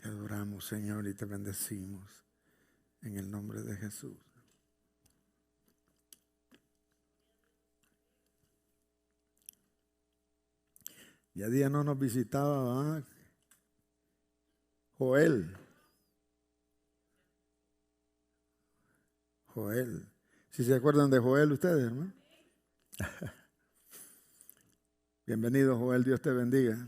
Te adoramos, Señor, y te bendecimos en el nombre de Jesús. Ya día no nos visitaba, ¿verdad? Joel. ¿Sí se acuerdan de Joel ustedes, hermano? Bienvenido, Joel, Dios te bendiga.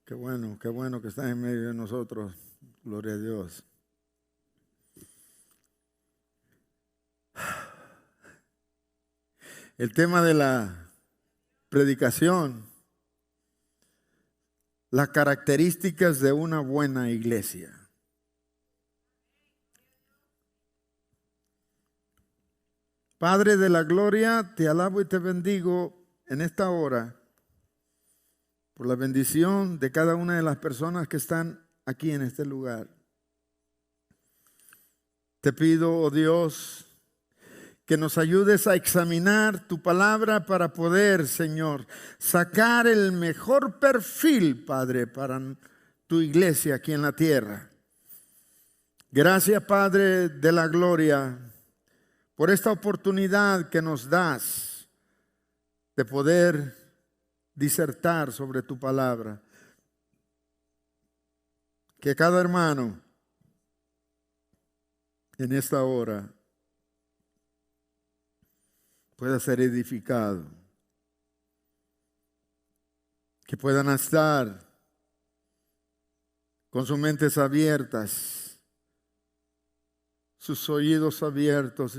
Qué bueno que estás en medio de nosotros. Gloria a Dios. El tema de la predicación, las características de una buena iglesia. Padre de la gloria, te alabo y te bendigo en esta hora por la bendición de cada una de las personas que están aquí en este lugar. Te pido, oh Dios, que nos ayudes a examinar tu palabra para poder, Señor, sacar el mejor perfil, Padre, para tu iglesia aquí en la tierra. Gracias, Padre de la gloria, por esta oportunidad que nos das de poder disertar sobre tu palabra. Que cada hermano en esta hora pueda ser edificado, que puedan estar con sus mentes abiertas, sus oídos abiertos,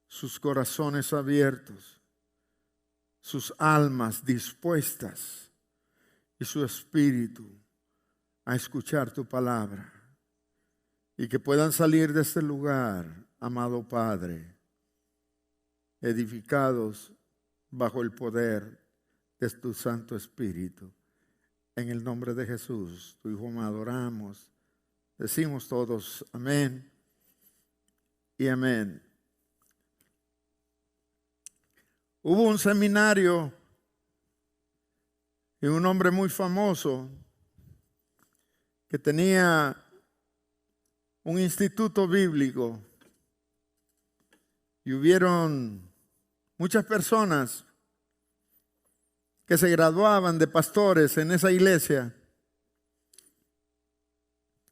sus corazones abiertos, sus almas dispuestas y su espíritu a escuchar tu palabra, y que puedan salir de este lugar, amado Padre, edificados bajo el poder de tu Santo Espíritu. En el nombre de Jesús, tu Hijo amado, oramos. Decimos todos amén y amén. Hubo un seminario y un hombre muy famoso que tenía un instituto bíblico, y hubieron muchas personas que se graduaban de pastores en esa iglesia.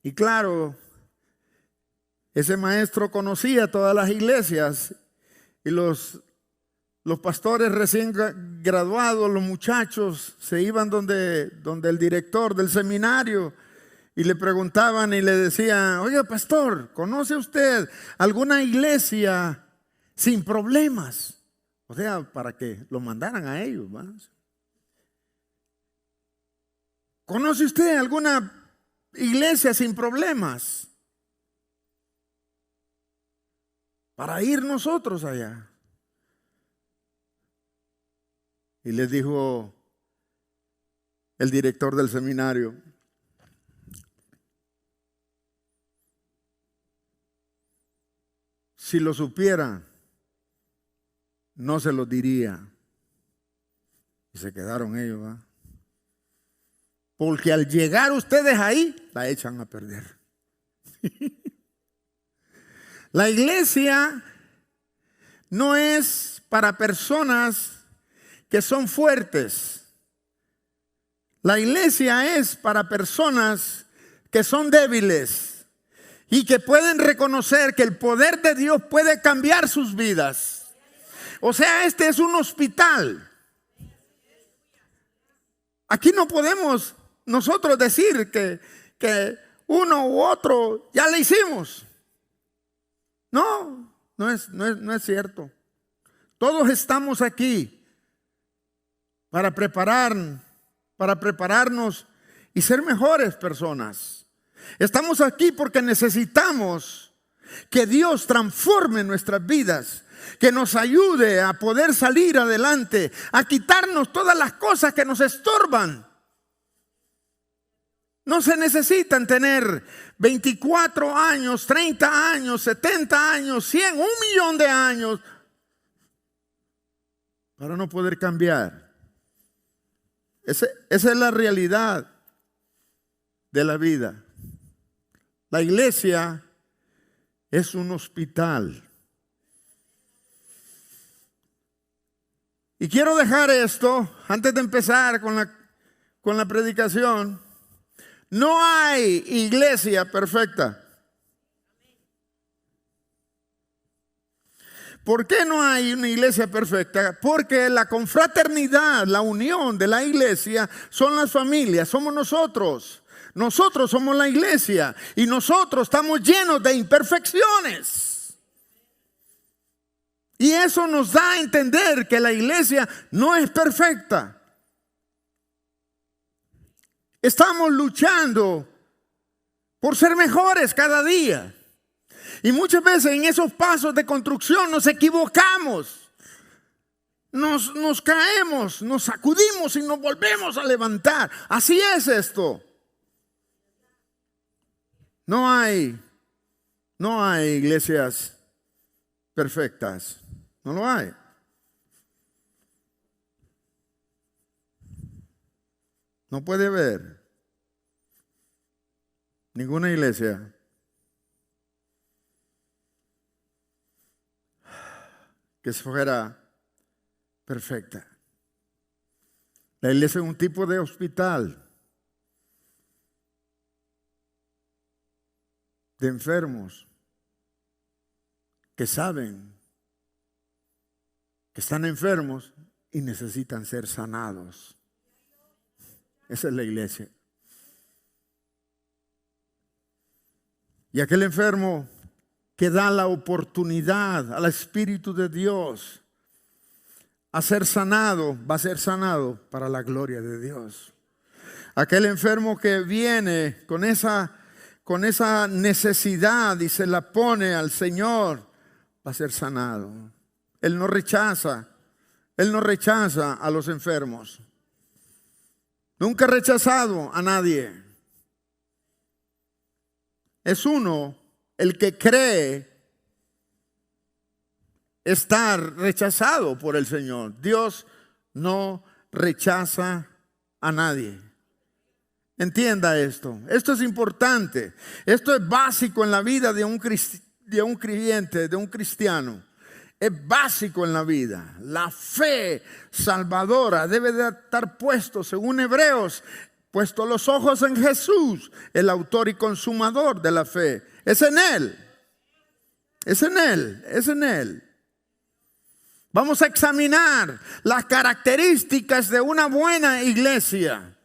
Y claro, ese maestro conocía todas las iglesias, y los pastores recién graduados, los muchachos, se iban donde el director del seminario y le preguntaban y le decían: oiga, pastor, ¿conoce usted alguna iglesia sin problemas? O sea, para que lo mandaran a ellos, ¿va? ¿Conoce usted alguna iglesia sin problemas para ir nosotros allá? Y les dijo el director del seminario: si lo supiera, no se lo diría. Y se quedaron ellos, ¿va? Porque al llegar ustedes ahí, la echan a perder. La iglesia no es para personas que son fuertes. La iglesia es para personas que son débiles y que pueden reconocer que el poder de Dios puede cambiar sus vidas. O sea, este es un hospital. Aquí no podemos nosotros decir que uno u otro ya le hicimos. No es cierto. Todos estamos aquí para prepararnos y ser mejores personas. Estamos aquí porque necesitamos que Dios transforme nuestras vidas, que nos ayude a poder salir adelante, a quitarnos todas las cosas que nos estorban. No se necesitan tener 24 años, 30 años, 70 años, 100, 1 millón de años para no poder cambiar. Esa es la realidad. de la vida. La iglesia es un hospital. Y quiero dejar esto antes de empezar con la predicación. No hay iglesia perfecta. ¿Por qué no hay una iglesia perfecta? Porque la confraternidad, la unión de la iglesia son las familias, somos nosotros. Nosotros somos la iglesia y nosotros estamos llenos de imperfecciones. Y eso nos da a entender que la iglesia no es perfecta. Estamos luchando por ser mejores cada día. Y muchas veces en esos pasos de construcción nos equivocamos. Nos caemos, nos sacudimos y nos volvemos a levantar. Así es esto. No hay iglesias perfectas. No lo hay. No puede haber ninguna iglesia que fuera perfecta. La iglesia es un tipo de hospital de enfermos que saben que están enfermos y necesitan ser sanados. Esa es la iglesia. Y aquel enfermo que da la oportunidad al Espíritu de Dios a ser sanado, va a ser sanado para la gloria de Dios. Aquel enfermo que viene con esa necesidad y se la pone al Señor, va a ser sanado. Él no rechaza a los enfermos. Nunca ha rechazado a nadie. Es uno el que cree estar rechazado por el Señor. Dios no rechaza a nadie. Entienda esto. Esto es importante. Esto es básico en la vida de un creyente, de un cristiano. Es básico en la vida. La fe salvadora debe de estar puesto, según Hebreos, puesto los ojos en Jesús, el autor y consumador de la fe. Es en Él. Es en Él. Es en Él. Vamos a examinar las características de una buena iglesia.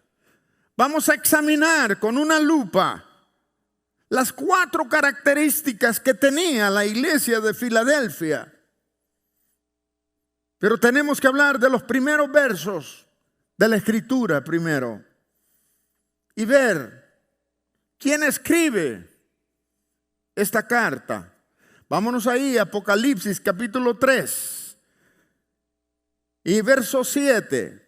Vamos a examinar con una lupa las 4 características que tenía la iglesia de Filadelfia. Pero tenemos que hablar de los primeros versos de la Escritura primero y ver quién escribe esta carta. Vámonos ahí, Apocalipsis capítulo 3 y verso 7.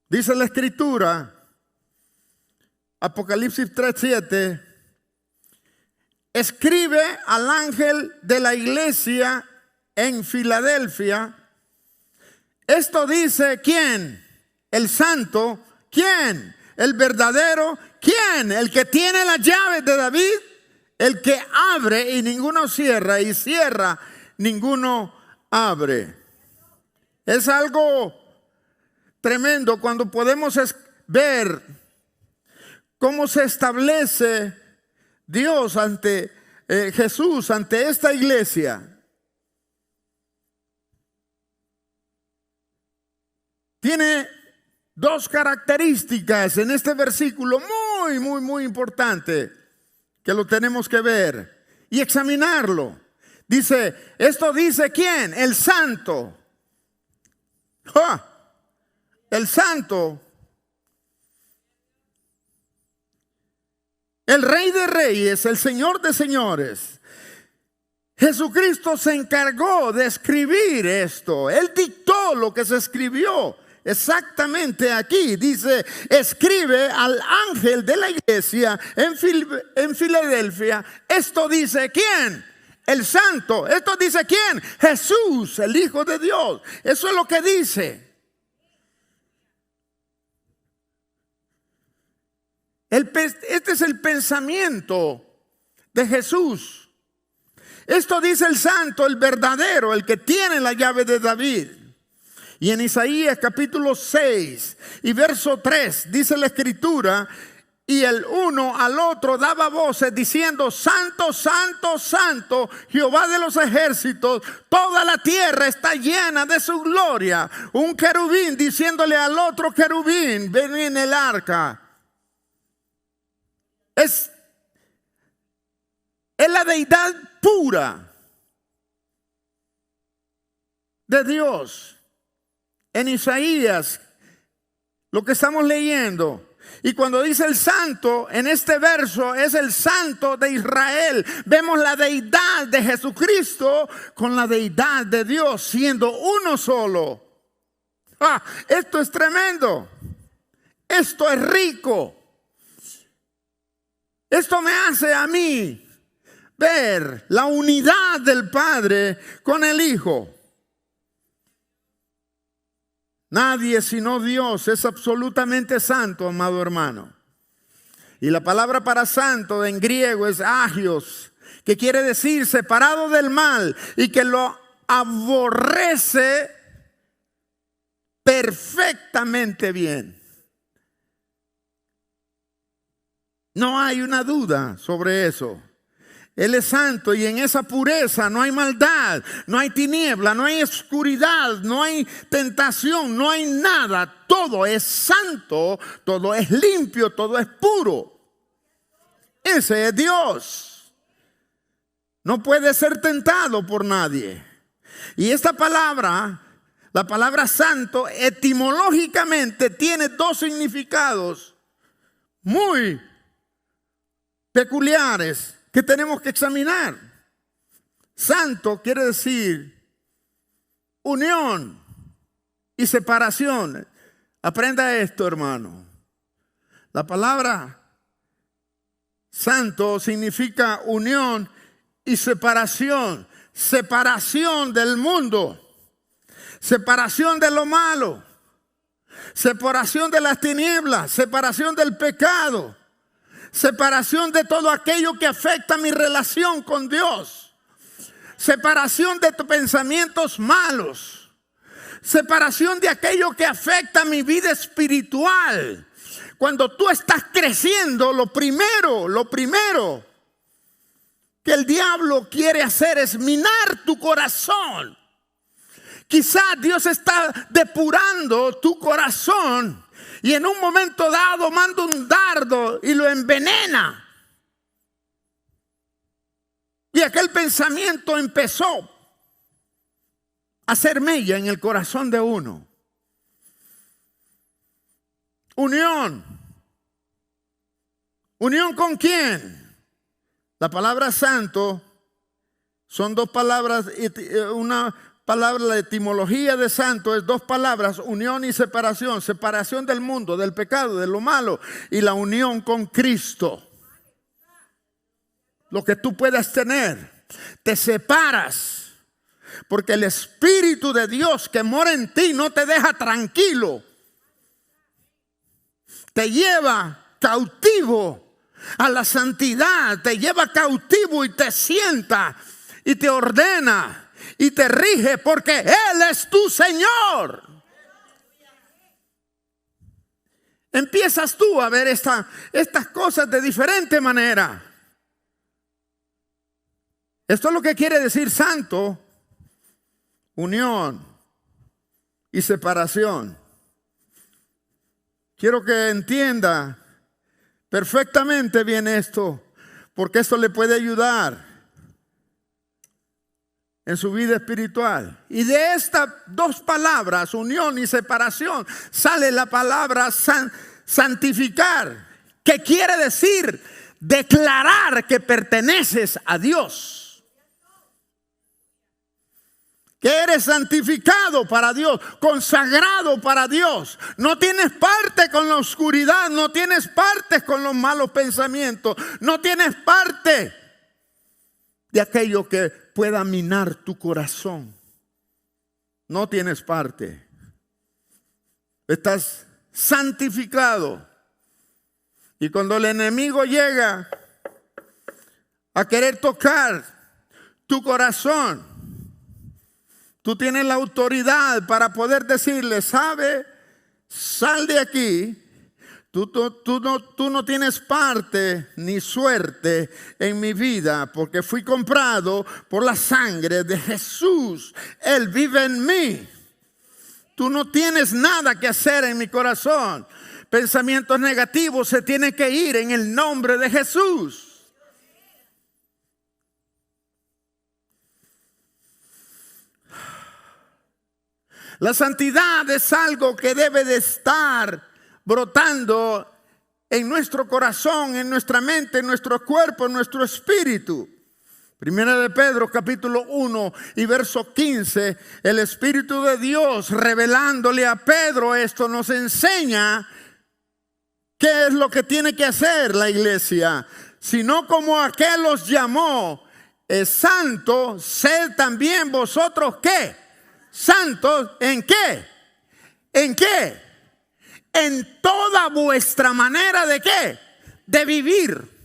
Dice la Escritura, Apocalipsis 3:7, escribe al ángel de la iglesia en Filadelfia. Esto dice, ¿quién? El santo. ¿Quién? El verdadero. ¿Quién? El que tiene las llaves de David. El que abre y ninguno cierra, y cierra, ninguno abre. Es algo tremendo cuando podemos ver cómo se establece Dios ante Jesús, ante esta iglesia. Tiene 2 características en este versículo muy importante que lo tenemos que ver y examinarlo. Dice, esto dice ¿quién? El santo. ¡Ja! El santo, el Rey de Reyes, el Señor de Señores. Jesucristo se encargó de escribir esto. Él dictó lo que se escribió exactamente aquí. Dice, escribe al ángel de la iglesia en Filadelfia. Esto dice ¿quién? El santo. Esto dice ¿quién? Jesús, el Hijo de Dios. Eso es lo que dice. Este es el pensamiento de Jesús. Esto dice el santo, el verdadero, el que tiene la llave de David. Y en Isaías capítulo 6 y verso 3 dice la escritura: y el uno al otro daba voces diciendo: Santo, Santo, Santo, Jehová de los ejércitos, toda la tierra está llena de su gloria. Un querubín diciéndole al otro querubín: ven en el arca. Es la deidad pura de Dios. En Isaías, lo que estamos leyendo. Y cuando dice el santo, en este verso es el santo de Israel. Vemos la deidad de Jesucristo con la deidad de Dios siendo uno solo. Esto es tremendo. Esto es rico. Esto me hace a mí ver la unidad del Padre con el Hijo. Nadie sino Dios es absolutamente santo, amado hermano. Y la palabra para santo en griego es agios, que quiere decir separado del mal y que lo aborrece perfectamente bien. No hay una duda sobre eso. Él es santo y en esa pureza no hay maldad, no hay tiniebla, no hay oscuridad, no hay tentación, no hay nada. Todo es santo, todo es limpio, todo es puro. Ese es Dios. No puede ser tentado por nadie. Y esta palabra, la palabra santo, etimológicamente tiene dos significados muy peculiares que tenemos que examinar. Santo quiere decir unión y separación. Aprenda esto, hermano. La palabra santo significa unión y separación. Separación del mundo, separación de lo malo, separación de las tinieblas, separación del pecado, separación de todo aquello que afecta mi relación con Dios. Separación de tus pensamientos malos. Separación de aquello que afecta mi vida espiritual. Cuando tú estás creciendo, lo primero que el diablo quiere hacer es minar tu corazón. Quizás Dios está depurando tu corazón y en un momento dado manda un dardo y lo envenena. Y aquel pensamiento empezó a hacer mella en el corazón de uno. Unión. ¿Unión con quién? La palabra santo son dos palabras, una palabra, la etimología de santo es dos palabras: unión y separación. Separación del mundo, del pecado, de lo malo, y la unión con Cristo. Lo que tú puedas tener, te separas, porque el Espíritu de Dios que mora en ti no te deja tranquilo. Te lleva cautivo a la santidad, te lleva cautivo y te sienta y te ordena y te rige, porque Él es tu Señor. Empiezas tú a ver estas cosas de diferente manera. Esto es lo que quiere decir santo: unión y separación. Quiero que entienda perfectamente bien esto, porque esto le puede ayudar en su vida espiritual. Y de estas dos palabras, unión y separación, sale la palabra santificar, que quiere decir declarar que perteneces a Dios, que eres santificado para Dios, consagrado para Dios. No tienes parte con la oscuridad, no tienes parte con los malos pensamientos, no tienes parte de aquello que pueda minar tu corazón. No tienes parte. Estás santificado. Y cuando el enemigo llega a querer tocar tu corazón, tú tienes la autoridad para poder decirle, ¿sabe? Sal de aquí. Tú no tienes parte ni suerte en mi vida, porque fui comprado por la sangre de Jesús. Él vive en mí. Tú no tienes nada que hacer en mi corazón. Pensamientos negativos se tienen que ir en el nombre de Jesús. La santidad es algo que debe de estar brotando en nuestro corazón, en nuestra mente, en nuestro cuerpo, en nuestro espíritu. Primera de Pedro, capítulo 1 y verso 15. El Espíritu de Dios revelándole a Pedro esto nos enseña qué es lo que tiene que hacer la iglesia. Sino como aquel los llamó es santo, sed también vosotros ¿qué? Santos, ¿en qué? ¿En qué? En toda vuestra manera de ¿qué? De vivir.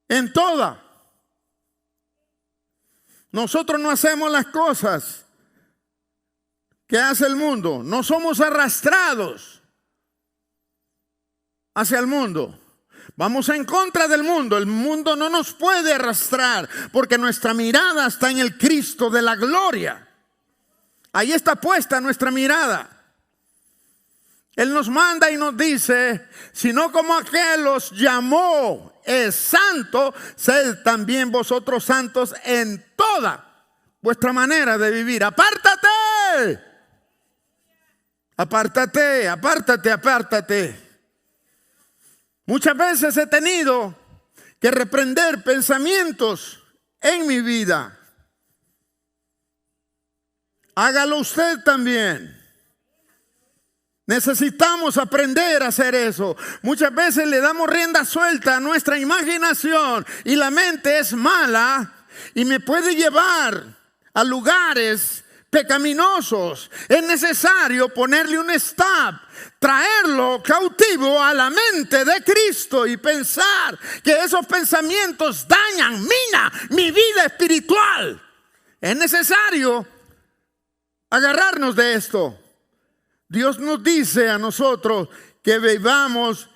En toda. Nosotros no hacemos las cosas que hace el mundo. No somos arrastrados hacia el mundo. Vamos en contra del mundo. El mundo no nos puede arrastrar porque nuestra mirada está en el Cristo de la gloria. Ahí está puesta nuestra mirada. Él nos manda y nos dice, sino como aquel los llamó es santo, sed también vosotros santos en toda vuestra manera de vivir. Apártate. Apártate, apártate, apártate. Muchas veces he tenido que reprender pensamientos en mi vida. Hágalo usted también. Necesitamos aprender a hacer eso. Muchas veces le damos rienda suelta a nuestra imaginación y la mente es mala y me puede llevar a lugares pecaminosos. Es necesario ponerle un stop, traerlo cautivo a la mente de Cristo y pensar que esos pensamientos dañan, mina mi vida espiritual. Es necesario agarrarnos de esto. Dios nos dice a nosotros que vivamos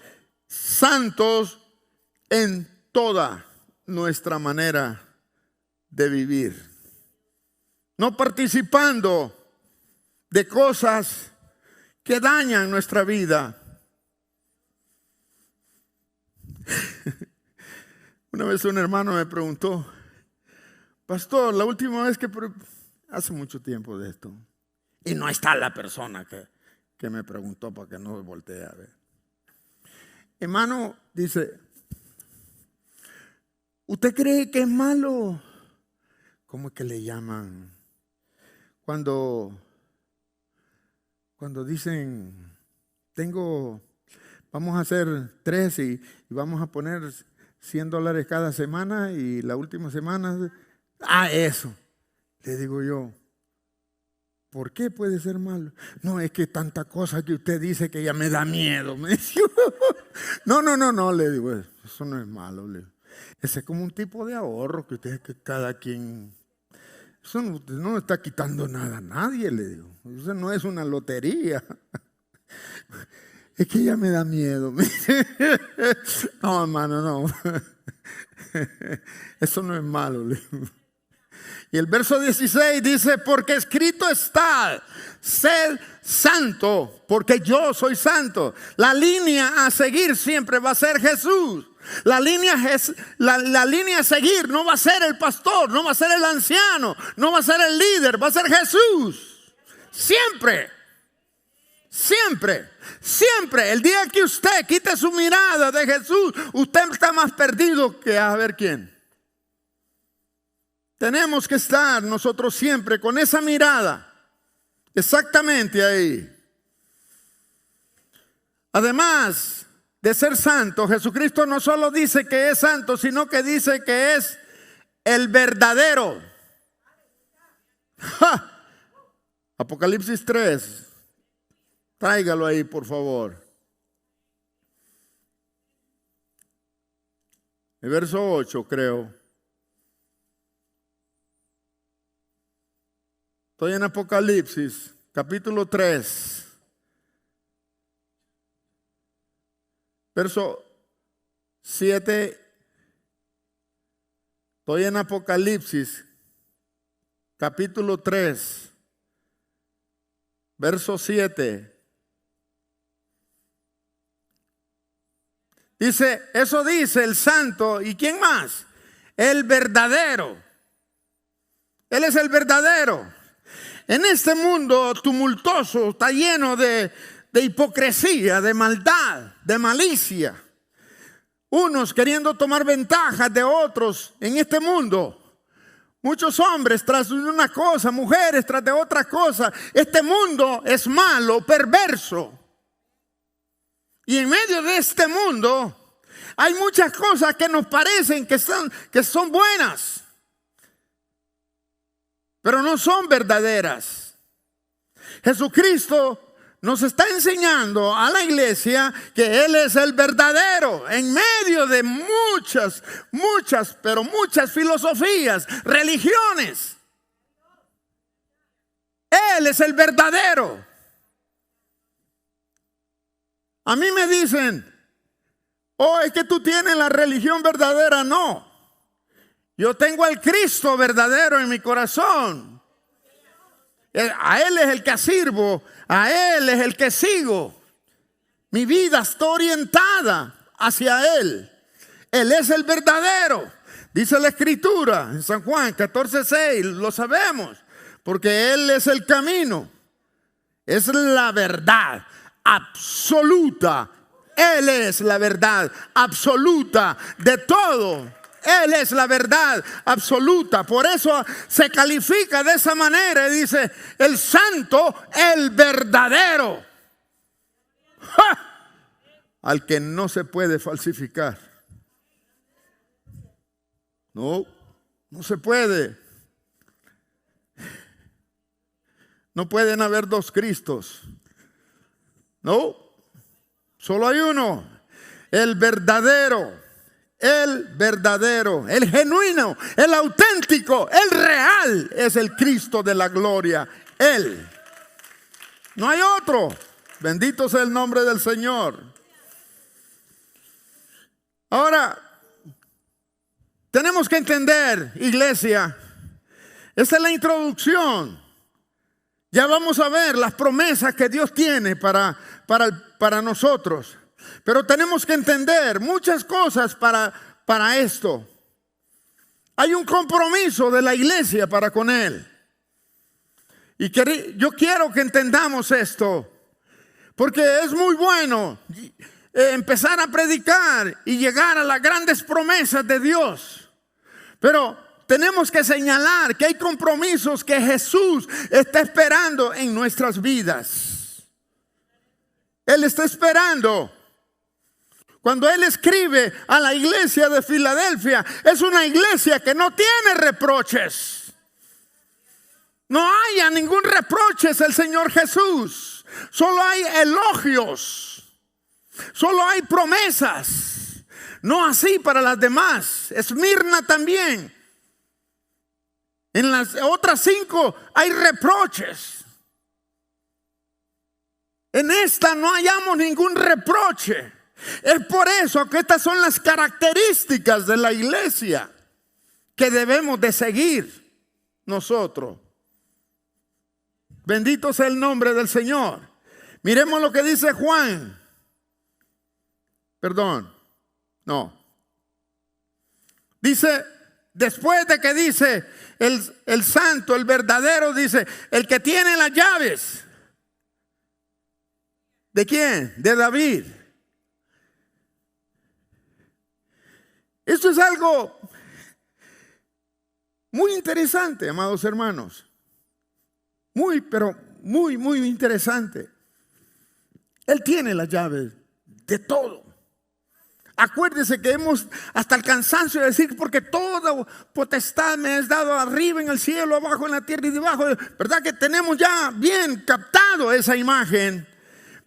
santos en toda nuestra manera de vivir. No participando de cosas que dañan nuestra vida. Una vez un hermano me preguntó, pastor, la última vez que... Hace mucho tiempo de esto. Y no está la persona que me preguntó para que no me voltee a ver. Hermano, dice, ¿usted cree que es malo? ¿Cómo es que le llaman? Cuando dicen, vamos a hacer 3 y vamos a poner $100 cada semana y la última semana, eso. Le digo yo, ¿por qué puede ser malo? No, es que tanta cosa que usted dice que ya me da miedo. Me dice, no, le digo, eso no es malo. Ese es como un tipo de ahorro que cada quien... Eso no está quitando nada a nadie, le digo. Eso no es una lotería. Es que ya me da miedo. No, hermano, no. Eso no es malo, le digo. Y el verso 16 dice, porque escrito está, sed santo, porque yo soy santo. La línea a seguir siempre va a ser Jesús. La línea a seguir no va a ser el pastor, no va a ser el anciano, no va a ser el líder, va a ser Jesús. Siempre, siempre, siempre. El día que usted quite su mirada de Jesús, usted está más perdido que a ver quién. Tenemos que estar nosotros siempre con esa mirada exactamente ahí. Además de ser santo, Jesucristo no solo dice que es santo, sino que dice que es el verdadero. ¡Ja! Apocalipsis 3. Tráigalo ahí, por favor. El verso 8, creo. Estoy en Apocalipsis, capítulo 3. Verso 7. Estoy en Apocalipsis, capítulo 3, verso 7. Dice, eso dice el santo. ¿Y quién más? El verdadero. Él es el verdadero. En este mundo tumultuoso, está lleno de hipocresía, de maldad, de malicia. Unos queriendo tomar ventaja de otros en este mundo. Muchos hombres tras de una cosa, mujeres tras de otra cosa. Este mundo es malo, perverso. Y en medio de este mundo hay muchas cosas que nos parecen que son buenas, pero no son verdaderas. Jesucristo nos está enseñando a la iglesia que Él es el verdadero en medio de muchas filosofías, religiones. Él es el verdadero. A mí me dicen, oh, es que tú tienes la religión verdadera. No, yo tengo al Cristo verdadero en mi corazón. A Él es el que sirvo, a Él es el que sigo. Mi vida está orientada hacia Él. Él es el verdadero. Dice la Escritura en San Juan 14:6, lo sabemos, porque Él es el camino, es la verdad absoluta. Él es la verdad absoluta de todo. Él es la verdad absoluta. Por eso se califica de esa manera y dice el santo, el verdadero. ¡Ja! Al que no se puede falsificar. No se puede. No pueden haber dos Cristos. No, solo hay uno, el verdadero, el genuino, el auténtico, el real es el Cristo de la gloria. Él, no hay otro. Bendito sea el nombre del Señor. Ahora, tenemos que entender, iglesia, esta es la introducción. Ya vamos a ver las promesas que Dios tiene para nosotros. Pero tenemos que entender muchas cosas para esto. Hay un compromiso de la iglesia para con Él. Y yo quiero que entendamos esto. Porque es muy bueno empezar a predicar y llegar a las grandes promesas de Dios. Pero tenemos que señalar que hay compromisos que Jesús está esperando en nuestras vidas. Él está esperando. Cuando Él escribe a la iglesia de Filadelfia, es una iglesia que no tiene reproches. No haya ningún reproche el Señor Jesús. Solo hay elogios. Solo hay promesas. No así para las demás. Esmirna también. En las otras 5 hay reproches. En esta no hallamos ningún reproche. Es por eso que estas son las características de la iglesia que debemos de seguir nosotros. Bendito sea el nombre del Señor. Miremos lo que dice Juan. Dice, después de que dice el santo, el verdadero, dice, el que tiene las llaves. ¿De quién? De David. Esto es algo muy interesante, amados hermanos. Pero muy interesante. Él tiene las llaves de todo. Acuérdese que hemos hasta el cansancio de decir, porque toda potestad me es dado arriba en el cielo, abajo en la tierra y debajo. ¿Verdad que tenemos ya bien captado esa imagen?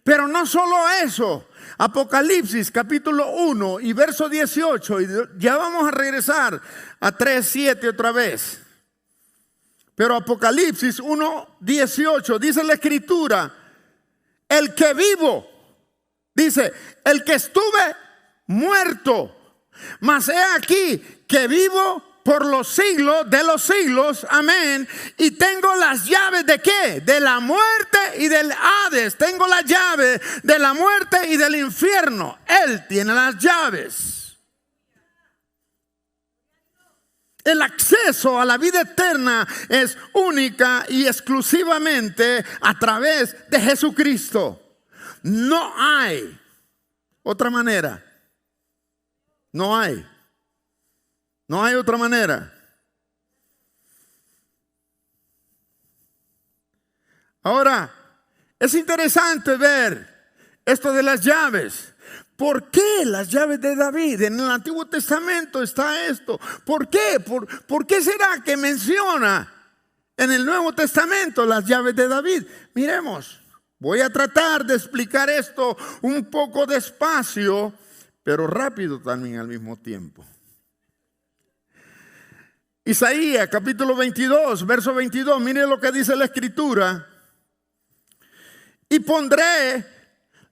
Pero no solo eso. Apocalipsis capítulo 1 y verso 18. Y ya vamos a regresar a 3:7 otra vez. Pero Apocalipsis 1:18 dice la escritura: el que vivo, dice, el que estuve muerto, mas he aquí que vivo por los siglos de los siglos, amén, y tengo las llaves ¿de qué? De la muerte y del Hades. Tengo la llave de la muerte y del infierno. Él tiene las llaves. El acceso a la vida eterna es única y exclusivamente a través de Jesucristo. No hay otra manera. No hay otra manera. Ahora, es interesante ver esto de las llaves. ¿Por qué las llaves de David? En el Antiguo Testamento está esto. ¿Por qué? ¿Por qué será que menciona en el Nuevo Testamento las llaves de David? Miremos, voy a tratar de explicar esto un poco despacio, pero rápido también al mismo tiempo. Isaías capítulo 22, verso 22, mire lo que dice la escritura. Y pondré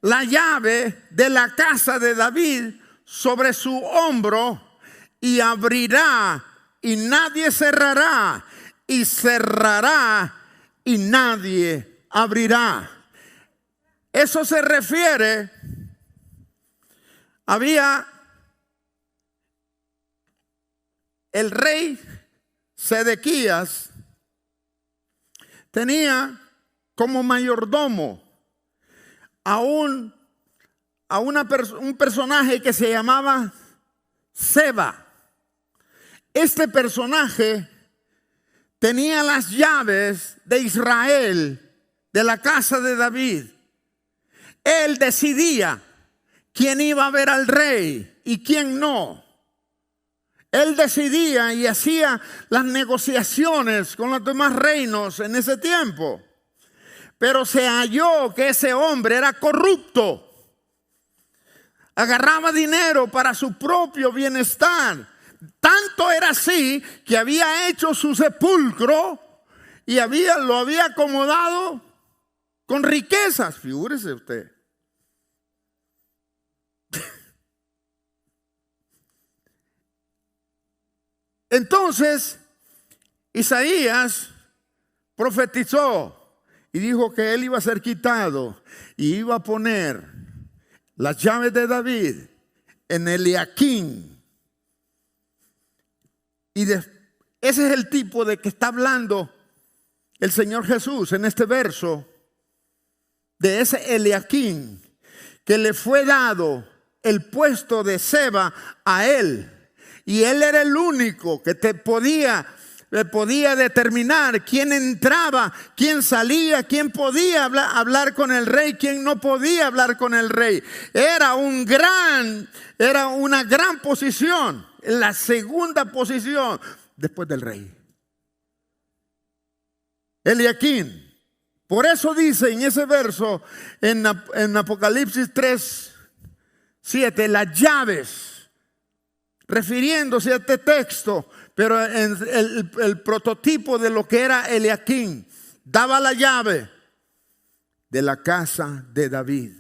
la llave de la casa de David sobre su hombro, y abrirá y nadie cerrará, y cerrará y nadie abrirá. Eso se refiere, había el rey Sedequías, tenía como mayordomo a un personaje que se llamaba Seba. Este personaje tenía las llaves de Israel, de la casa de David. Él decidía quién iba a ver al rey y quién no. Él decidía y hacía las negociaciones con los demás reinos en ese tiempo. Pero se halló que ese hombre era corrupto. Agarraba dinero para su propio bienestar. Tanto era así que había hecho su sepulcro y lo había acomodado con riquezas. Figúrese usted. Entonces, Isaías profetizó y dijo que él iba a ser quitado y iba a poner las llaves de David en Eliaquim. Y ese es el tipo de que está hablando el Señor Jesús en este verso, de ese Eliaquim, que le fue dado el puesto de Seba a él. Y él era el único que podía determinar quién entraba, quién salía, quién podía hablar con el rey, quién no podía hablar con el rey. Era una gran posición, la segunda posición después del rey. Eliaquim. Por eso dice en ese verso, en Apocalipsis 3:7, las llaves, refiriéndose a este texto, pero en el prototipo de lo que era Eliaquim, daba la llave de la casa de David.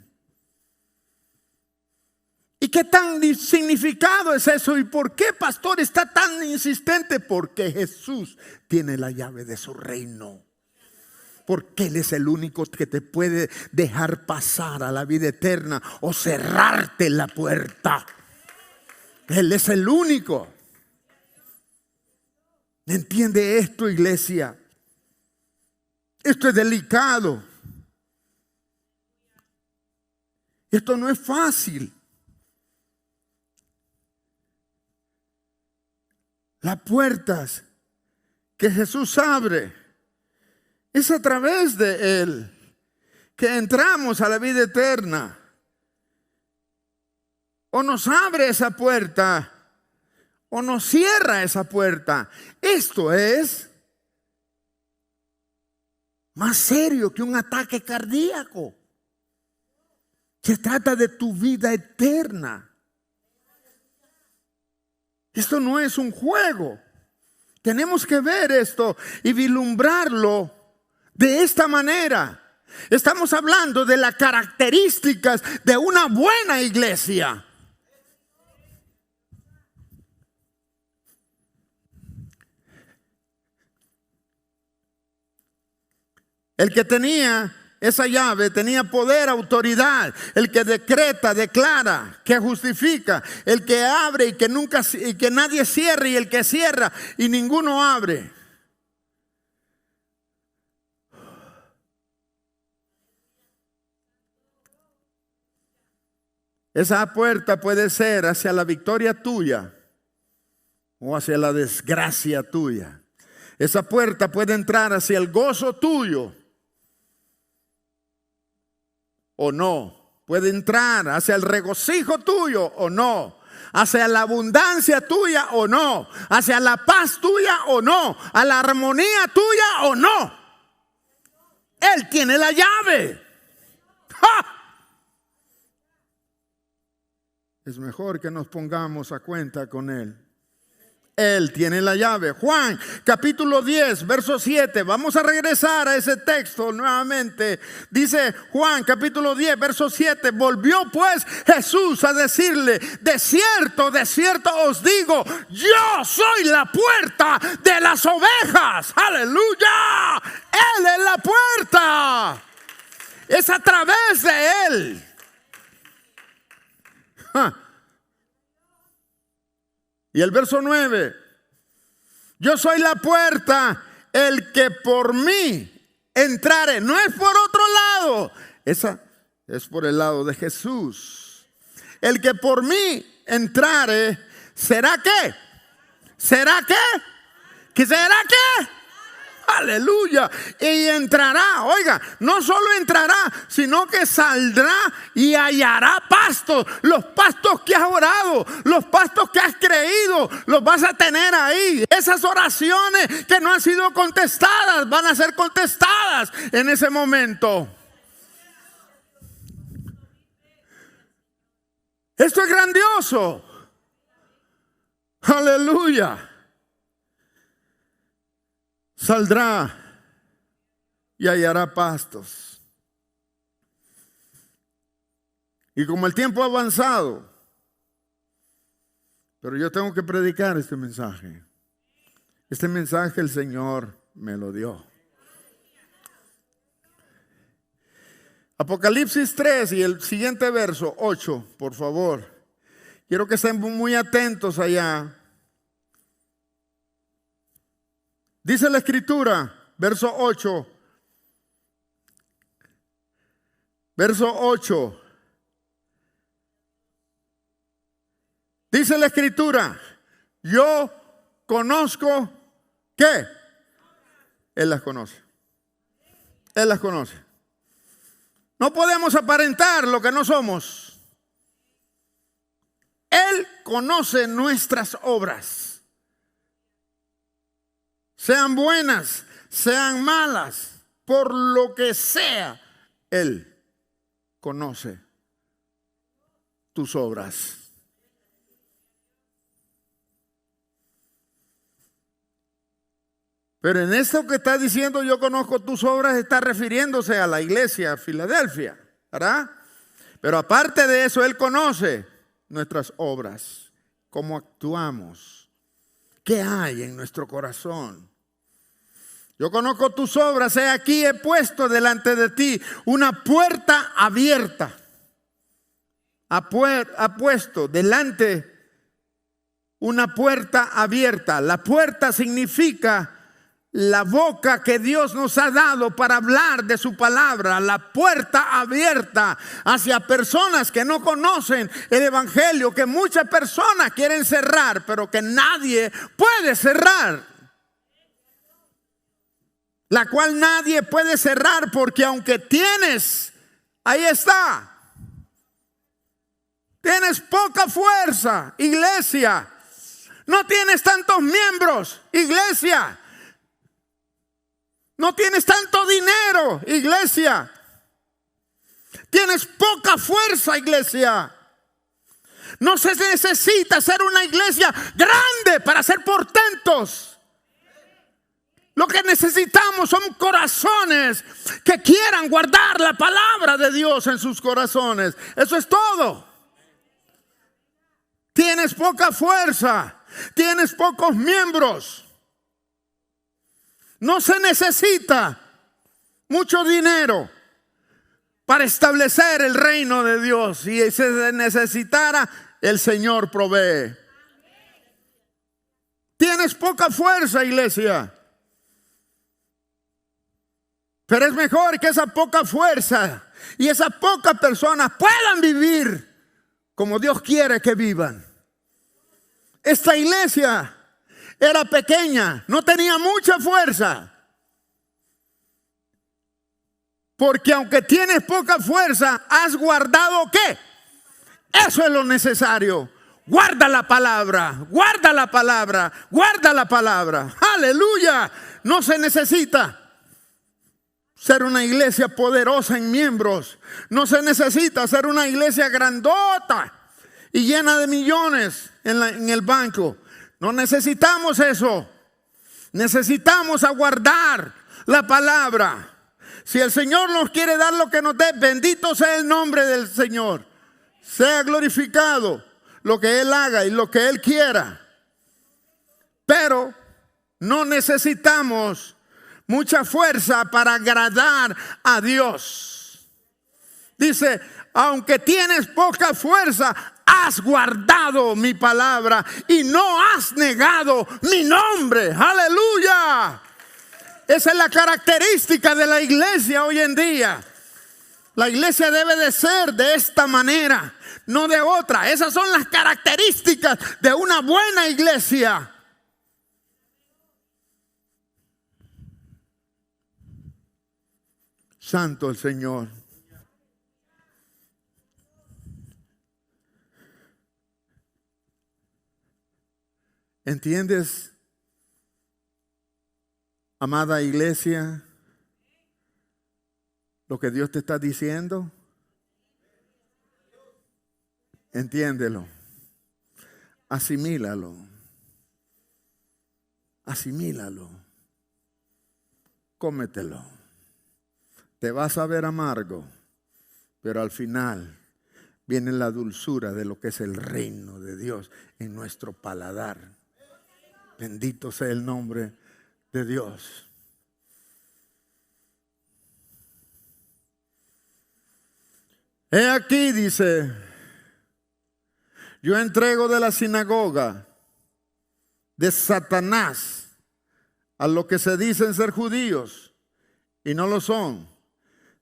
¿Y qué tan significado es eso? ¿Y por qué, pastor, está tan insistente? Porque Jesús tiene la llave de su reino. Porque Él es el único que te puede dejar pasar a la vida eterna o cerrarte la puerta. Él es el único. ¿Entiende esto, iglesia? Esto es delicado. Esto no es fácil. Las puertas que Jesús abre es a través de Él que entramos a la vida eterna. o nos abre esa puerta o nos cierra esa puerta. Esto es más serio que un ataque cardíaco. Se trata de tu vida eterna. Esto no es un juego. Tenemos que ver esto y vislumbrarlo de esta manera. Estamos hablando de las características de una buena iglesia. El que tenía esa llave tenía poder, autoridad. El que decreta, declara, que justifica. El que abre y que nadie cierre, y el que cierra y ninguno abre. Esa puerta puede ser hacia la victoria tuya o hacia la desgracia tuya. Esa puerta puede entrar hacia el gozo tuyo o no. Puede entrar hacia el regocijo tuyo o no. Hacia la abundancia tuya o no. Hacia la paz tuya o no. A la armonía tuya o no. Él tiene la llave. ¡Ja! Es mejor que nos pongamos a cuenta con Él. Él tiene la llave. Juan capítulo 10 verso 7. Vamos a regresar a ese texto nuevamente. Dice Juan capítulo 10 verso 7. Volvió pues Jesús a decirle: de cierto os digo, yo soy la puerta de las ovejas. Aleluya. Él es la puerta. Es a través de Él. Y el verso 9: yo soy la puerta, el que por mí entrare. No es por otro lado, esa es por el lado de Jesús. El que por mí entrare, ¿será qué? ¿Será qué? ¿Qué será qué? Aleluya. Y entrará, oiga, no solo entrará, sino que saldrá y hallará pastos. Los pastos que has orado, los pastos que has creído, los vas a tener ahí. Esas oraciones que no han sido contestadas van a ser contestadas en ese momento. Esto es grandioso. Aleluya. Saldrá y hallará pastos. Y como el tiempo ha avanzado, pero yo tengo que predicar este mensaje. Este mensaje el Señor me lo dio. Apocalipsis 3 y el siguiente verso 8, por favor. Quiero que estén muy atentos allá. Dice la Escritura, verso 8. Verso 8. Dice la Escritura: yo conozco, ¿qué? Él las conoce. Él las conoce. No podemos aparentar lo que no somos. Él conoce nuestras obras. Sean buenas, sean malas, por lo que sea, Él conoce tus obras. Pero en esto que está diciendo, yo conozco tus obras, está refiriéndose a la iglesia Filadelfia, ¿verdad? Pero aparte de eso, Él conoce nuestras obras, cómo actuamos, qué hay en nuestro corazón. Yo conozco tus obras, he aquí he puesto delante de ti una puerta abierta. Ha puesto delante una puerta abierta. La puerta significa la boca que Dios nos ha dado para hablar de su palabra. La puerta abierta hacia personas que no conocen el evangelio, que muchas personas quieren cerrar, pero que nadie puede cerrar. La cual nadie puede cerrar, porque aunque tienes, ahí está. Tienes poca fuerza, iglesia. No tienes tantos miembros, iglesia. No tienes tanto dinero, iglesia. Tienes poca fuerza, iglesia. No se necesita ser una iglesia grande para ser portentos. Lo que necesitamos son corazones que quieran guardar la palabra de Dios en sus corazones. Eso es todo. Tienes poca fuerza. Tienes pocos miembros. No se necesita mucho dinero para establecer el reino de Dios. Si se necesitara, el Señor provee. Tienes poca fuerza, iglesia. Pero es mejor que esa poca fuerza y esas pocas personas puedan vivir como Dios quiere que vivan. Esta iglesia era pequeña, no tenía mucha fuerza. Porque aunque tienes poca fuerza, has guardado ¿qué? Eso es lo necesario. Guarda la palabra, guarda la palabra, guarda la palabra. Aleluya. No se necesita ser una iglesia poderosa en miembros. No se necesita ser una iglesia grandota y llena de millones en el banco. No necesitamos eso. Necesitamos aguardar la palabra. Si el Señor nos quiere dar lo que nos dé, bendito sea el nombre del Señor. Sea glorificado lo que Él haga y lo que Él quiera. Pero no necesitamos mucha fuerza para agradar a Dios. Dice, aunque tienes poca fuerza, has guardado mi palabra y no has negado mi nombre. Aleluya. Esa es la característica de la iglesia hoy en día. La iglesia debe de ser de esta manera, no de otra. Esas son las características de una buena iglesia. Santo el Señor. ¿Entiendes, amada iglesia, lo que Dios te está diciendo? Entiéndelo. Asimílalo. Asimílalo. Cómetelo. Te vas a ver amargo, pero al final viene la dulzura de lo que es el reino de Dios en nuestro paladar. Bendito sea el nombre de Dios. He aquí, dice, yo entrego de la sinagoga de Satanás a los que se dicen ser judíos y no lo son,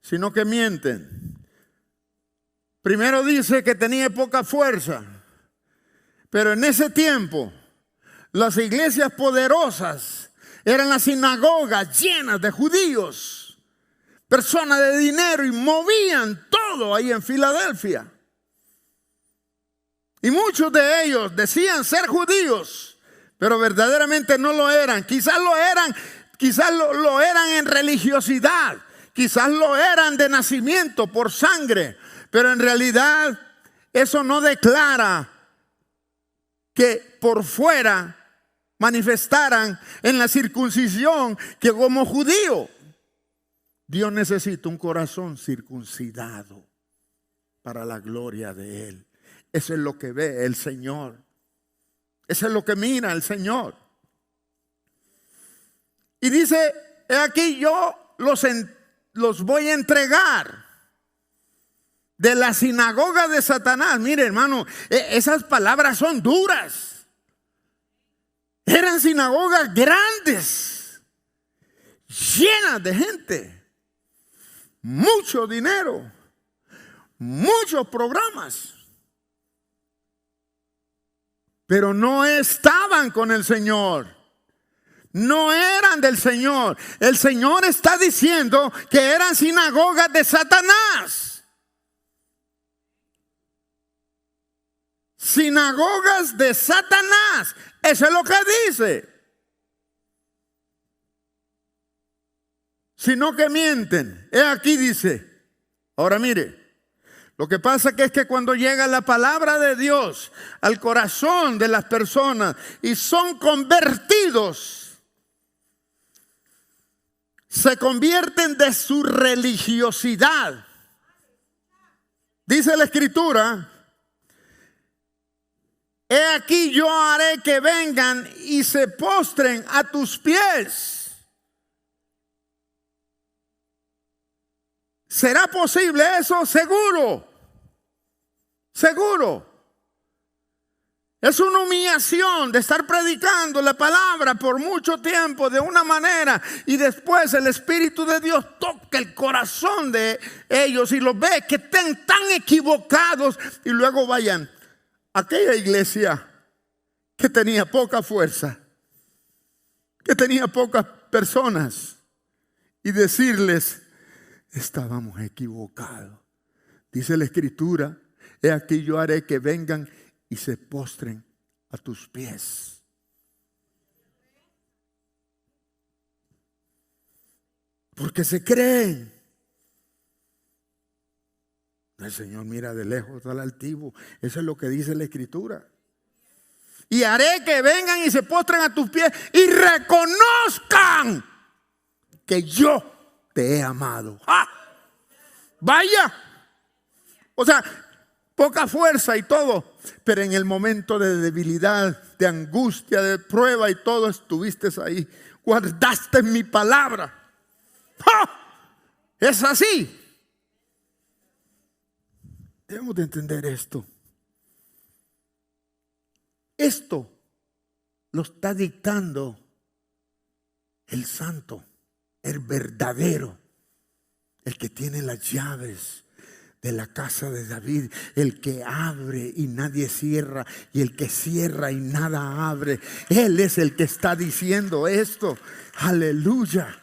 sino que mienten. Primero dice que tenía poca fuerza, pero en ese tiempo las iglesias poderosas eran las sinagogas llenas de judíos, personas de dinero, y movían todo ahí en Filadelfia. Y muchos de ellos decían ser judíos, pero verdaderamente no lo eran. Quizás lo eran en religiosidad, quizás lo eran de nacimiento por sangre, pero en realidad eso no declara que por fuera manifestaran en la circuncisión que como judío. Dios necesita un corazón circuncidado para la gloria de Él. Eso es lo que ve el Señor. Eso es lo que mira el Señor. Y dice, he aquí yo los voy a entregar de la sinagoga de Satanás. Mire, hermano, esas palabras son duras. Eran sinagogas grandes, llenas de gente, mucho dinero, muchos programas. Pero no estaban con el Señor. No eran del Señor. El Señor está diciendo que eran sinagogas de Satanás. sinagogas de Satanás. Eso es lo que dice. Sino que mienten. He aquí dice. Ahora mire, lo que pasa es que cuando llega la palabra de Dios al corazón de las personas y son convertidos, se convierten de su religiosidad. Dice la Escritura, he aquí yo haré que vengan y se postren a tus pies. ¿Será posible eso? Seguro. Seguro. Es una humillación de estar predicando la palabra por mucho tiempo de una manera y después el Espíritu de Dios toca el corazón de ellos y los ve que estén tan equivocados y luego vayan a aquella iglesia que tenía poca fuerza, que tenía pocas personas y decirles, estábamos equivocados. Dice la Escritura, he aquí yo haré que vengan y se postren a tus pies. Porque se creen. El Señor mira de lejos al altivo. Eso es lo que dice la Escritura. Y haré que vengan y se postren a tus pies y reconozcan que yo te he amado. ¡Ah! Vaya. O sea, poca fuerza y todo, pero en el momento de debilidad, de angustia, de prueba y todo, estuviste ahí. Guardaste mi palabra. ¡Ah! Es así. Debemos de entender esto. Esto lo está dictando el santo, el verdadero, el que tiene las llaves de la casa de David, el que abre y nadie cierra, y el que cierra y nada abre. Él es el que está diciendo esto. Aleluya.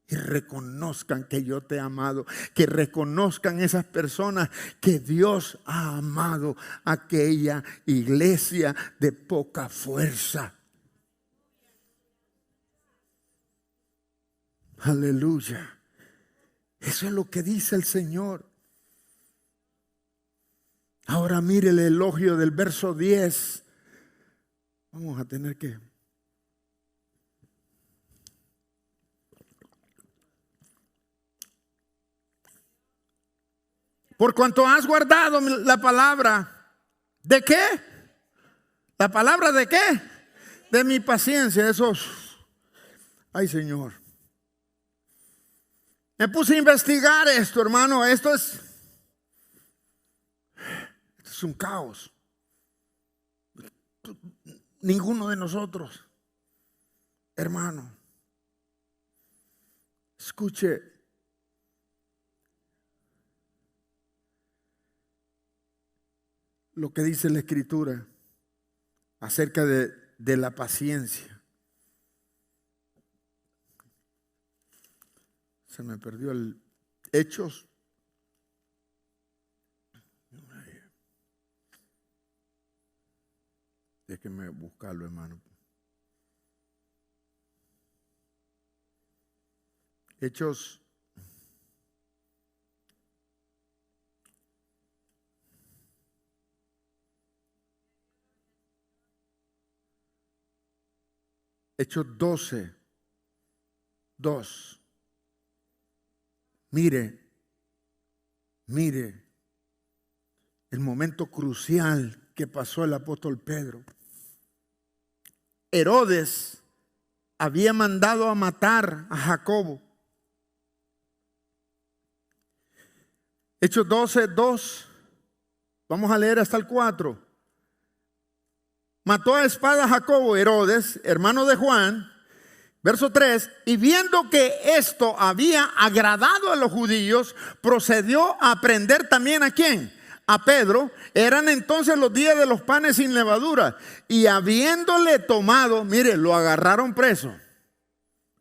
Y reconozcan que yo te he amado, que reconozcan esas personas que Dios ha amado, aquella iglesia de poca fuerza. Aleluya. Eso es lo que dice el Señor. Ahora mire el elogio del verso 10. Vamos a tener que... Por cuanto has guardado la palabra, ¿de qué? ¿La palabra de qué? De mi paciencia. Esos... Ay, Señor. Me puse a investigar esto, hermano. Esto es un caos. Ninguno de nosotros, hermano, escuche. Lo que dice la Escritura acerca de la paciencia. Se me perdió el Hechos. Déjeme buscarlo, hermano. Hechos. Hechos 12, 2. Mire el momento crucial que pasó el apóstol Pedro. Herodes había mandado a matar a Jacobo. Hechos 12, 2. Vamos a leer hasta el 4. Mató a espada a Jacobo, Herodes, hermano de Juan. Verso 3, y viendo que esto había agradado a los judíos, procedió a prender también ¿a quién? A Pedro. Eran entonces los días de los panes sin levadura. Y habiéndole tomado, mire, lo agarraron preso.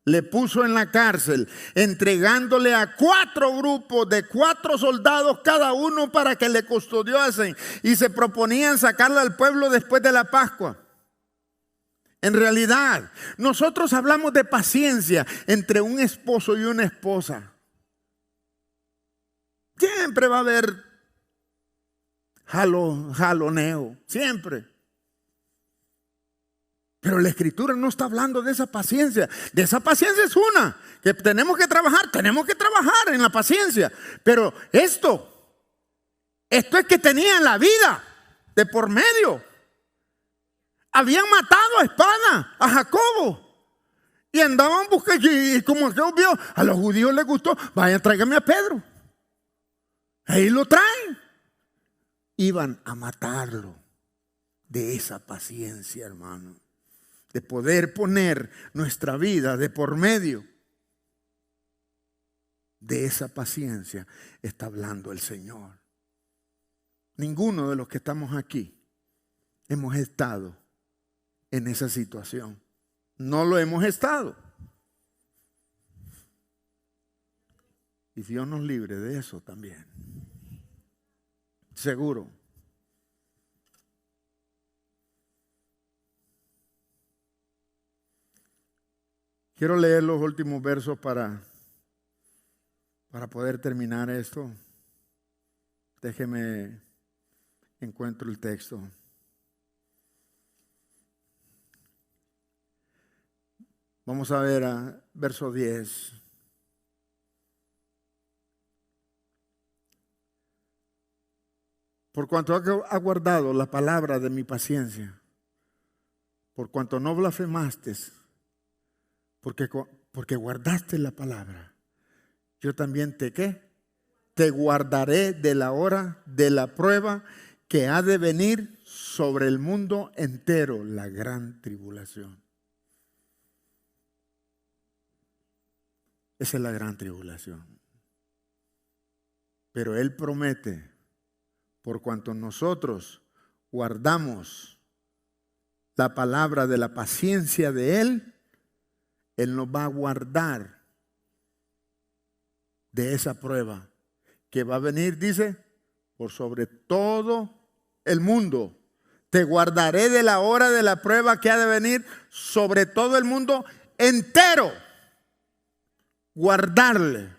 le puso en la cárcel, entregándole a 4 grupos de 4 soldados cada uno para que le custodiasen, y se proponían sacarla al pueblo después de la Pascua. En realidad, nosotros hablamos de paciencia entre un esposo y una esposa. Siempre va a haber jaloneo, siempre. Pero la Escritura no está hablando de esa paciencia. De esa paciencia es una, que tenemos que trabajar en la paciencia. Pero esto es que tenían la vida de por medio. Habían matado a espada a Jacobo y andaban buscando, y como Dios vio, a los judíos les gustó, vayan, tráigame a Pedro. Ahí lo traen. Iban a matarlo. De esa paciencia, hermano, de poder poner nuestra vida de por medio. De esa paciencia está hablando el Señor. Ninguno de los que estamos aquí hemos estado en esa situación. No lo hemos estado. Y Dios nos libre de eso también. Seguro. Quiero leer los últimos versos para poder terminar esto. Déjeme encuentro el texto. Vamos a ver a verso 10. Por cuanto ha guardado la palabra de mi paciencia, por cuanto no blasfemaste, porque guardaste la palabra, yo también te guardaré de la hora de la prueba que ha de venir sobre el mundo entero, la gran tribulación. Esa es la gran tribulación. Pero Él promete, por cuanto nosotros guardamos la palabra de la paciencia de Él, Él nos va a guardar de esa prueba que va a venir, dice, por sobre todo el mundo. Te guardaré de la hora de la prueba que ha de venir sobre todo el mundo entero. Guardarle.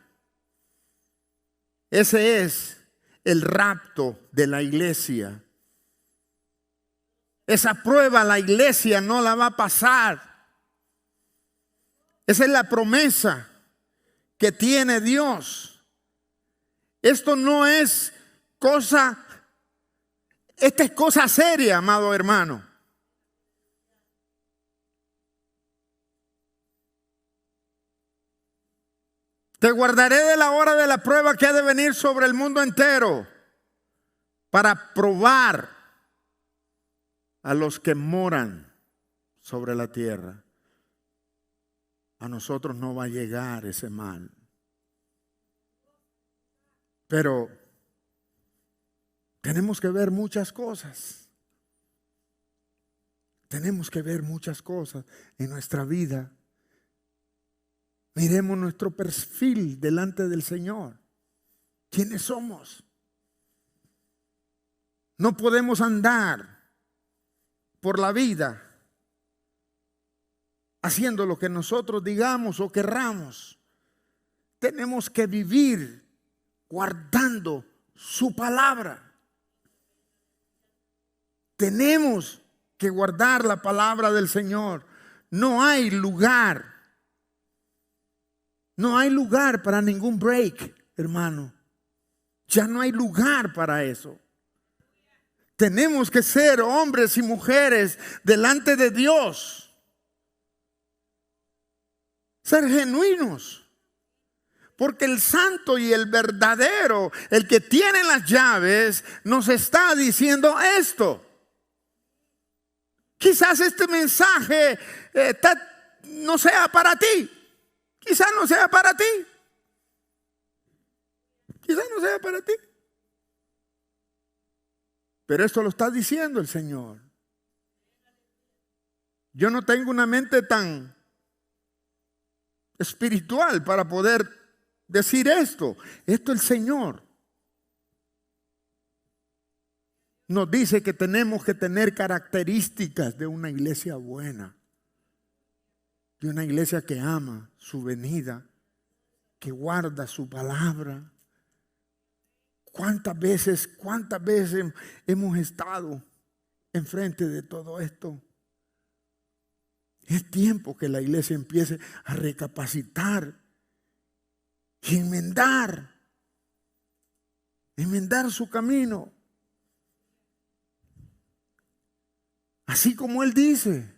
Ese es el rapto de la iglesia. Esa prueba la iglesia no la va a pasar. Esa es la promesa que tiene Dios. Esto no es cosa, esta es cosa seria, amado hermano. Te guardaré de la hora de la prueba que ha de venir sobre el mundo entero para probar a los que moran sobre la tierra. A nosotros no va a llegar ese mal. Pero tenemos que ver muchas cosas. Tenemos que ver muchas cosas en nuestra vida. Miremos nuestro perfil delante del Señor. ¿Quiénes somos? No podemos andar por la vida haciendo lo que nosotros digamos o querramos. Tenemos que vivir guardando su palabra. Tenemos que guardar la palabra del Señor. No hay lugar. No hay lugar para ningún break, hermano. Ya no hay lugar para eso. Tenemos que ser hombres y mujeres delante de Dios. Ser genuinos. Porque el santo y el verdadero, el que tiene las llaves, nos está diciendo esto. Quizás este mensaje no sea para ti. Quizás no sea para ti. Quizás no sea para ti. Pero esto lo está diciendo el Señor. Yo no tengo una mente tan espiritual para poder decir esto. Esto el Señor nos dice que tenemos que tener características de una iglesia buena, de una iglesia que ama su venida, que guarda su palabra. ¿Cuántas veces hemos estado enfrente de todo esto? Es tiempo que la iglesia empiece a recapacitar y enmendar su camino. Así como Él dice,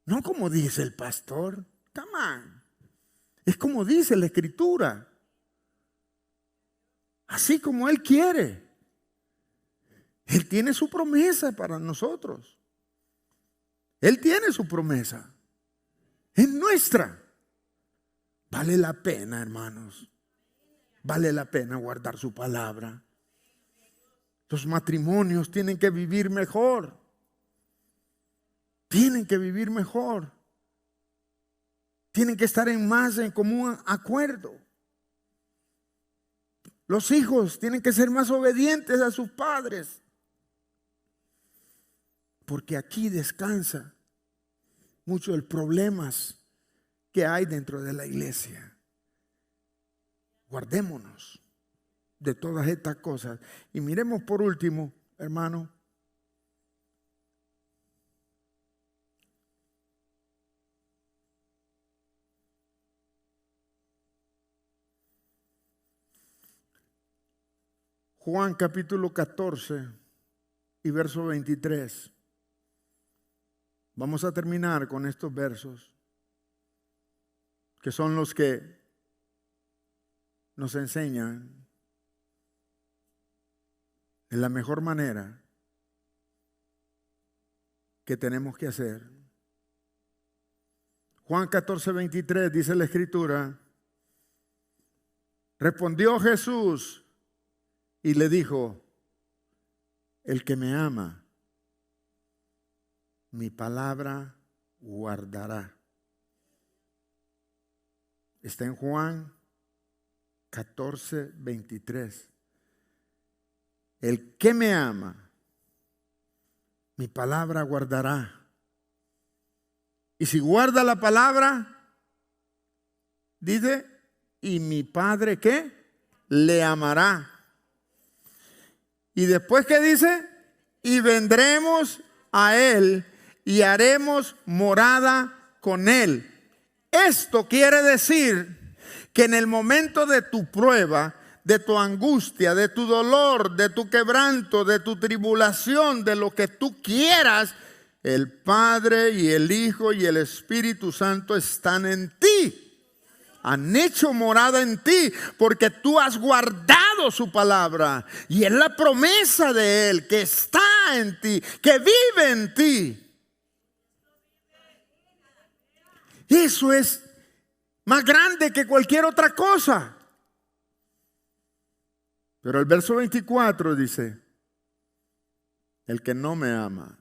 no como dice el pastor. Come on. Es como dice la Escritura. Así como Él quiere. Él tiene su promesa para nosotros. Él tiene su promesa. Es nuestra. Vale la pena, hermanos. Vale la pena guardar su palabra. Los matrimonios tienen que vivir mejor. Tienen que vivir mejor. Tienen que estar en común acuerdo. Los hijos tienen que ser más obedientes a sus padres. Porque aquí descansa mucho de los problemas que hay dentro de la iglesia. Guardémonos de todas estas cosas. Y miremos por último, hermano, Juan capítulo 14 y verso 23. Vamos a terminar con estos versos, que son los que nos enseñan en la mejor manera que tenemos que hacer. Juan 14, 23 dice la Escritura: respondió Jesús y le dijo: el que me ama, mi palabra guardará. Está en Juan 14, 23. El que me ama, mi palabra guardará. Y si guarda la palabra, dice, y mi Padre, ¿qué? Le amará. Y después, ¿qué dice? Y vendremos a Él y haremos morada con Él. Esto quiere decir que en el momento de tu prueba, de tu angustia, de tu dolor, de tu quebranto, de tu tribulación, de lo que tú quieras, el Padre y el Hijo y el Espíritu Santo están en ti. Han hecho morada en ti porque tú has guardado su palabra. Y es la promesa de Él que está en ti, que vive en ti. Eso es más grande que cualquier otra cosa. Pero el verso 24 dice: el que no me ama,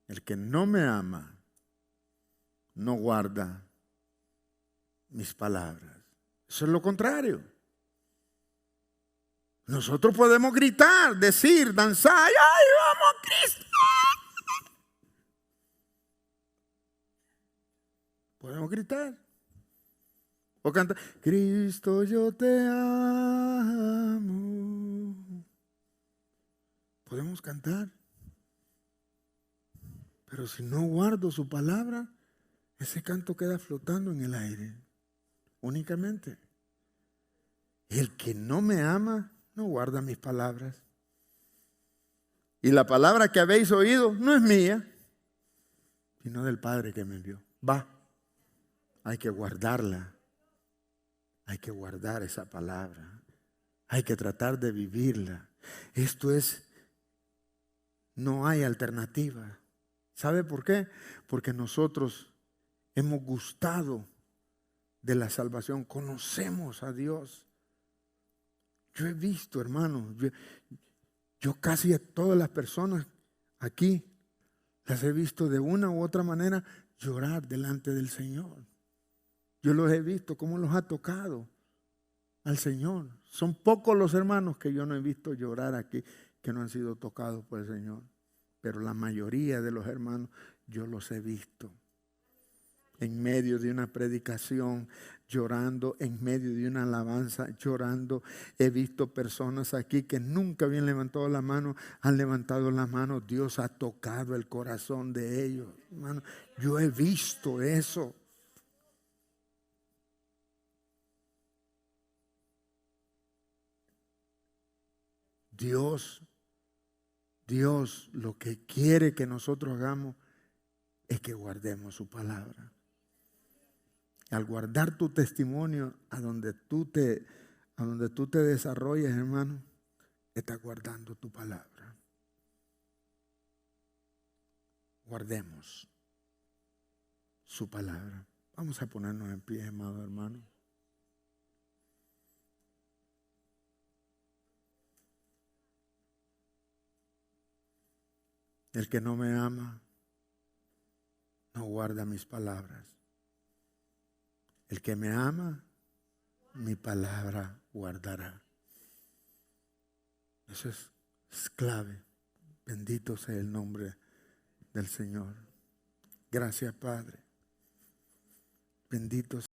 el que no me ama, no guarda mis palabras. Eso es lo contrario. Nosotros podemos gritar, decir, danzar: ¡ay, vamos Cristo! Podemos gritar o cantar: Cristo, yo te amo. Podemos cantar. Pero si no guardo su palabra, ese canto queda flotando en el aire. Únicamente. El que no me ama no guarda mis palabras. Y la palabra que habéis oído no es mía, sino del Padre que me envió. Hay que guardarla. Hay que guardar esa palabra. Hay que tratar de vivirla. No hay alternativa. ¿Sabe por qué? Porque nosotros hemos gustado de la salvación. Conocemos a Dios. Yo he visto, hermano, yo casi a todas las personas aquí las he visto de una u otra manera. llorar delante del Señor. Yo los he visto cómo los ha tocado al Señor. Son pocos los hermanos que yo no he visto llorar aquí, que no han sido tocados por el Señor. Pero la mayoría de los hermanos yo los he visto en medio de una predicación, llorando, en medio de una alabanza, llorando. He visto personas aquí que nunca habían levantado la mano, han levantado la mano. Dios ha tocado el corazón de ellos, hermano. Yo he visto eso. Dios lo que quiere que nosotros hagamos es que guardemos su palabra. Al guardar tu testimonio a donde tú te desarrolles, hermano, estás guardando tu palabra. Guardemos su palabra. Vamos a ponernos en pie, amado hermano. El que no me ama no guarda mis palabras. El que me ama, mi palabra guardará. Eso es clave. Bendito sea el nombre del Señor. Gracias, Padre. Bendito sea.